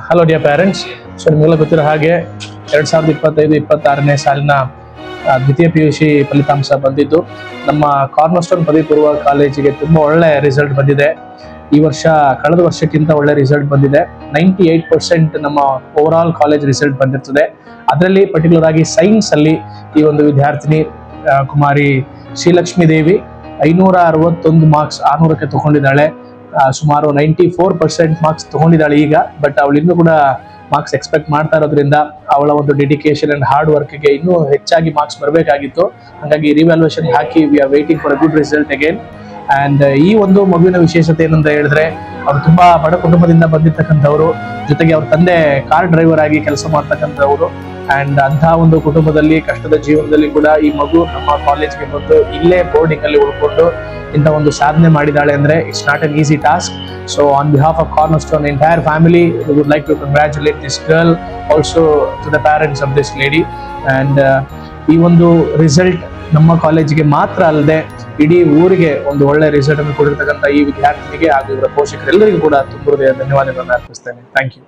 Hello dear parents. So ನಿಮಗೆಲ್ಲ ಗೊತ್ತಿರೋ ಹಾಗೆ 2025-26ನೇ ಸಾಲಿನ ದ್ವಿತೀಯ PUC ಫಲಿತಾಂಶ ಬಂದಿದ್ದು ನಮ್ಮ ಕಾರ್ನರ್ಸ್ಟೋನ್ ಪದವಿ ಪೂರ್ವ ಕಾಲೇಜಿಗೆ ತುಂಬ ಒಳ್ಳೆ ರಿಸಲ್ಟ್ ಬಂದಿದೆ. ಈ ವರ್ಷ ಕಳೆದ ವರ್ಷಕ್ಕಿಂತ ಒಳ್ಳೆ ರಿಸಲ್ಟ್ ಬಂದಿದೆ. 98% ನಮ್ಮ ಓವರ್ ಆಲ್ ಕಾಲೇಜ್ ರಿಸಲ್ಟ್ ಬಂದಿರ್ತದೆ. ಅದರಲ್ಲಿ ಪರ್ಟಿಕ್ಯುಲರ್ ಆಗಿ ಸೈನ್ಸ್ ಅಲ್ಲಿ ಈ ಒಂದು ವಿದ್ಯಾರ್ಥಿನಿ ಕುಮಾರಿ ಶ್ರೀಲಕ್ಷ್ಮೀ ದೇವಿ 561 ಮಾರ್ಕ್ಸ್ 600ಕ್ಕೆ ತಗೊಂಡಿದ್ದಾಳೆ. ಸುಮಾರು 94% ಮಾರ್ಕ್ಸ್ ತಗೊಂಡಿದ್ದಾಳೆ ಈಗ. ಬಟ್ ಅವಳು ಇನ್ನೂ ಕೂಡ ಮಾರ್ಕ್ಸ್ ಎಕ್ಸ್ಪೆಕ್ಟ್ ಮಾಡ್ತಾ ಇರೋದ್ರಿಂದ ಅವಳ ಒಂದು ಡೆಡಿಕೇಶನ್ ಅಂಡ್ ಹಾರ್ಡ್ ವರ್ಕ್ಗೆ ಇನ್ನೂ ಹೆಚ್ಚಾಗಿ ಮಾರ್ಕ್ಸ್ ಬರಬೇಕಾಗಿತ್ತು. ಹಾಗಾಗಿ revaluation hockey we are waiting for a good result again. And ಈ ಒಂದು ಮಗುವಿನ ವಿಶೇಷತೆ ಏನಂತ ಹೇಳಿದ್ರೆ, ಅವರು ತುಂಬಾ ಬಡ ಕುಟುಂಬದಿಂದ ಬಂದಿರ್ತಕ್ಕಂಥವ್ರು, ಜೊತೆಗೆ ಅವ್ರ ತಂದೆ ಕಾರ್ ಡ್ರೈವರ್ ಆಗಿ ಕೆಲಸ ಮಾಡ್ತಕ್ಕಂಥವ್ರು. ಅಂಡ್ ಅಂತಹ ಒಂದು ಕುಟುಂಬದಲ್ಲಿ ಕಷ್ಟದ ಜೀವನದಲ್ಲಿ ಕೂಡ ಈ ಮಗು ನಮ್ಮ ಕಾಲೇಜ್ಗೆ ಬಂದು ಇಲ್ಲೇ ಬೋರ್ಡಿಂಗ್ ಅಲ್ಲಿ ಉಳ್ಕೊಂಡು ಇಂಥ ಒಂದು ಸಾಧನೆ ಮಾಡಿದಾಳೆ ಅಂದ್ರೆ it's not an easy task. So on behalf of Cornerstone entire family we would like to congratulate this girl, also to the parents of this lady. And ಈ ಒಂದು ರಿಸಲ್ಟ್ ನಮ್ಮ ಕಾಲೇಜಿಗೆ ಮಾತ್ರ ಅಲ್ಲದೆ ಇಡೀ ಊರಿಗೆ ಒಂದು ಒಳ್ಳೆ ರಿಸಲ್ಟ್ ಅನ್ನು ಕೊಡಿರ್ತಕ್ಕಂಥ ಈ ವಿದ್ಯಾರ್ಥಿನಿಗೆ ಹಾಗೂ ಇವರ ಪೋಷಕರೆಲ್ಲರಿಗೂ ಕೂಡ ತುಂಬ ಹೃದಯ ಧನ್ಯವಾದಗಳನ್ನು ಅರ್ಪಿಸ್ತೇನೆ. Thank you.